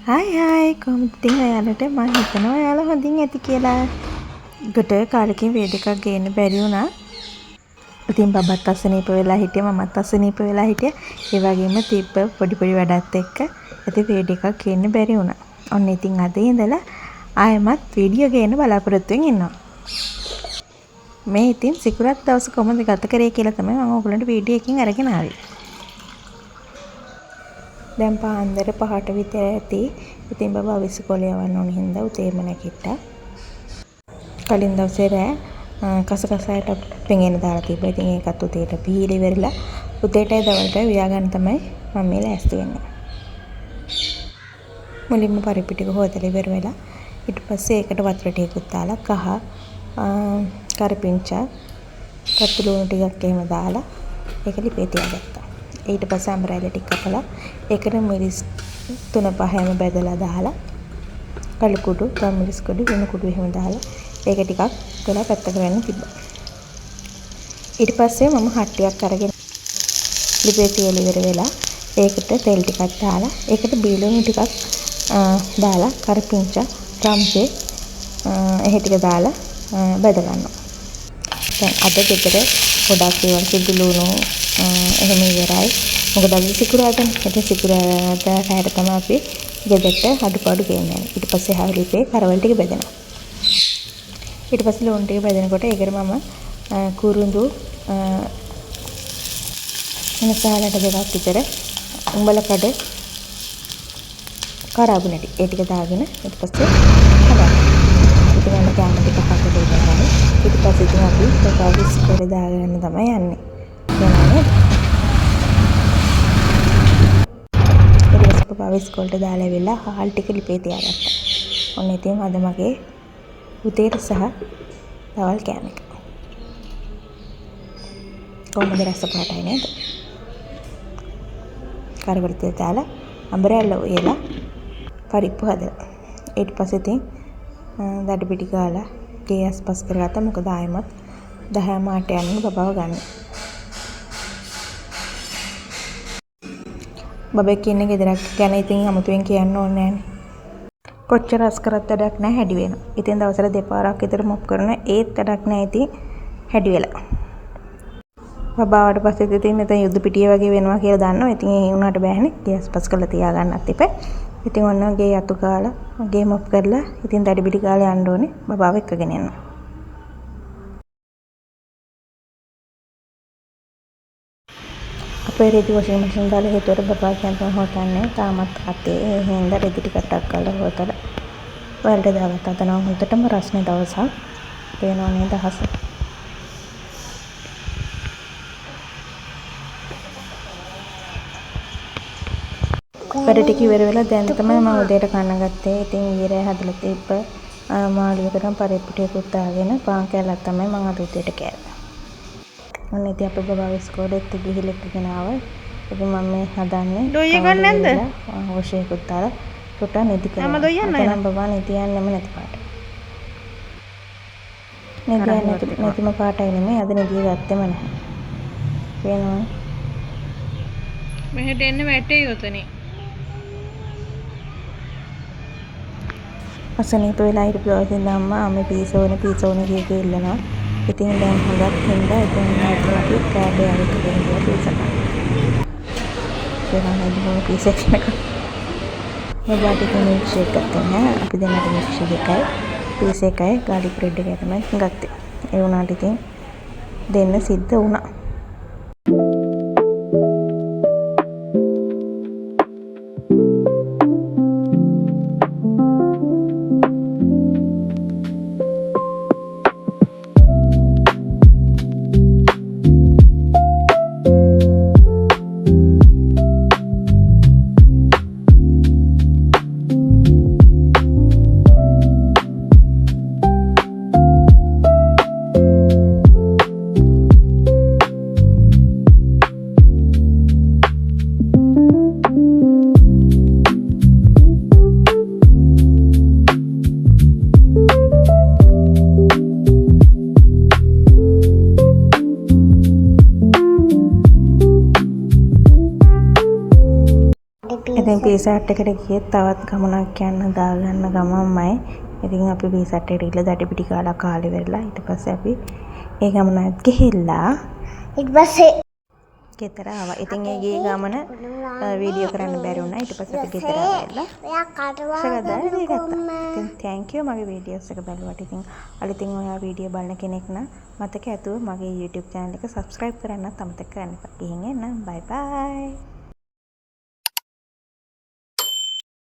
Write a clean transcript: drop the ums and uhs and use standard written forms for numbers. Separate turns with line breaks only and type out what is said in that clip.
Hi කොහොමද ඉතින් ඔයාලට මම හිතනවා ඔයාලා හොඳින් ඇති කියලා. ගොඩ කාලෙකින් වේදිකක් ගේන්න බැරි වුණා. ඉතින් බබත් අසනීප වෙලා හිටියා මමත් අසනීප වෙලා හිටියා. ඒ වගේම තිබ්බ පොඩි වැඩත් එක්ක ඉතින් වේදිකක් ගේන්න බැරි වුණා. ඔන්න ඉතින් අද ඉඳලා ආයෙමත් වීඩියෝ ගේන්න බලාපොරොත්තු වෙමින් ඉන්නවා. මේ ඉතින් සිකුරාදා දවස් කොහොමද ගත කරේ කියලා තමයි මම ඔයගලන්ට වීඩියෝ එකකින් අරගෙන ආවේ. දැන් පාන්දර 5ට විතර ඇති. ඉතින් බබා විශ්කොලේ යවන්න ඕන හින්දා උදේම නැගිට්ටා. කලින් දවසේ රෑ කසකසයට පෙඟෙන දාලා තිබ්බා. ඉතින් ඒකත් උදේට බීලා ඉවරලා උදේටයි දවල්ට වියාගන්න තමයි මම මේ ලෑස්ති වෙන්නේ. මුලින්ම පරිප්පු ටික හොදලා ඉවර වෙලා ඊට පස්සේ ඒකට වතුර ටිකකුත් දාලා කහ කරපිංචා පත්තු ලුණු ටිකක් එහෙම දාලා ඒක ලිපේ තියාගත්තා. ඊට පස්සේ අඹරැල්ල ටික කපලා ඒකට මිරිස් 3-5ම බෙදලා දාලා කළු කුඩු, මිරිස් කුඩු, වෙන කුඩු එහෙම දාලා ඒක ටිකක් ගලා පැත්තක වෙන්න තිබ්බා. ඊට පස්සේ මම හට්ටියක් අරගෙන ලිපේ තියලා ඉවර වෙලා ඒකට තෙල් ටිකක් දාලා ඒකට බීලුණු ටිකක් දාලා කරපිංචා, රම්පේ එහෙ ටික දාලා බෙද ගන්නවා. දැන් අද ගෙදර ගොඩක් ඒවා සිදු ලුණු එහෙම ඉවරයි. මොකද අද සිකුරාදානේ. ඉතින් සිකුරාදා රැයට තමයි අපි ගෙදරට අඩුපාඩු ගේන්නේ. ඊට පස්සේ හැවලිපේ කරවල ටික බෙදෙනවා. ඊට පස්සේ ලුණු ටික බෙදෙනකොට ඒකට මම කුරුඳු මසාලට දෙකක් විතර උඹල කඩ කරාබුන ටික ඒ ටික දාගෙන ඊට පස්සේ හදන්න. ඉතින් මම ගාන ටික හදලා ඉවරයි. ඊට පස්සේ ඉතින් අපි තවවිස් කරේ දාගෙන තමයි යන්නේ. විස්කොල්ට දාලා වෙලා හාල් ටික ලිපේ තියාගත්තා. ඔන්න ඉතින් අද මගේ උදේට සහ දවල් කෑම එක. කොහොමද රස පාටයි නේද? කරවල තෙල් දාලා අඹරැල්ල උයලා පරිප්පු හදලා. ඊට පස්සේ ඉතින් දඩ පිටි ගාලා ගෑස් පස් කරගත්තා. මොකද ආයෙමත් 10:00ට යන්න බබව ගන්න. බබෙක් ඉන්න ගෙදරක් ගැන ඉතින් අමුතුවෙන් කියන්න ඕනේ නෑනේ. කොච්චර රස කරත් වැඩක් නෑ හැඩි වෙනවා. ඉතින් දවසට දෙපාරක් විතර මොප් කරන ඒත් වැඩක් නෑ ඉතින් හැඩි වෙලා. බබාවට පස්සේ ඉතින් මෙතන යුද්ධ පිටිය වගේ වෙනවා කියලා දන්නවා. ඉතින් ඒ වුණාට බෑනේ. ගෑස් පස් කරලා තියාගන්නත් එපා. ඉතින් ඔන්න ගේ අතු ගාලා ගේ මොප් කරලා ඉතින් දඩි පිටි ගාලා යන්න ඕනේ. බබාව එක්කගෙන යනවා. අපේ රෙදි වශයෙන් මෂින් දාලා හේතුවට බබා කියන්තම හොතන්නේ තාමත් අතේ ඒ හින්දා රෙදි ටිකක් අක්කලා හොතලා වලට දාගත්තා. අද නම් හොඳටම රස්නේ දවසක් පේනවා නේද අහස. වැඩ ටික ඉවර වෙලා දැන් තමයි මම උදේට කන්න ගත්තේ. ඉතින් ඊරේ හදලා තිබ්බ මාළුවකට පරිප්පු ටිකකුත් දාගෙන පාන් කෑල්ලක් තමයි මම අද උදේට කෑවේ. ඔන්න ඉතින් අපේ බබා විස්කෝලේට ගිහිල්ලා ඉගෙන ආවා. ඉතින් මම මේ හදන්නේ ඩොයිය ගන්න නැද්ද? ඕෂේකුත් දාලා ටොට නිදි කරනවා. මම ඩොයියන්නේ නැහැ. බබා නිදි යන්නෙම නැති පාට. නිදි නැතිම පාටයි නෙමෙයි අද නිදි ගත්තෙම නැහැ. වෙනවා. මෙහෙට එන්න වැටේ යොතනේ. අසනීප වෙලා ඉඳපු දවසේ ඉඳන් අම්මා මේ පීසෝනේ කිය ඉල්ලනවා. ඉතින් දැන් හොඳක් හින්දා ඉතින් අපි කෑඩේ අරගෙන ගියා පීසකට. ඒවා නේද පීසෙක් නක. බබාට මිල්ක් ෂේක් ගත්තා නෑ. අපි දෙන්නට මිල්ක් ෂේක් එකයි පීස් එකයි ගාඩි බ්‍රෙඩ් එකයි තමයි ගත්තේ. ඒ වුණාට ඉතින් දෙන්න සිද්ධ වුණා. ඉතින් පීසාට් එකට ගියෙත් තවත් ගමනක් යන්න දාගන්න ගමන්මයි. ඉතින් අපි පීසාට් එකට ගිහලා දඩි පිටි කාලා කාලේ වෙරලා ඊට පස්සේ අපි ඒ ගමනත් ගිහිල්ලා
ඊට පස්සේ
ගෙදර ආවා. ඉතින් ඒ ගියේ ගමන වීඩියෝ කරන්න බැරි වුණා. ඊට පස්සේ අපි ගෙදර ආවලා
ඔයා කටවා
සගදාලා ගත්තා. ඉතින් thank you මගේ වීඩියෝස් එක බලුවට. ඉතින් අලුතින් ඔයා වීඩියෝ බලන කෙනෙක් නම් මතක ඇතුව මගේ YouTube channel එක subscribe කරන්නත් අමතක කරන්න එපා. ගිහින් එන්න. bye bye.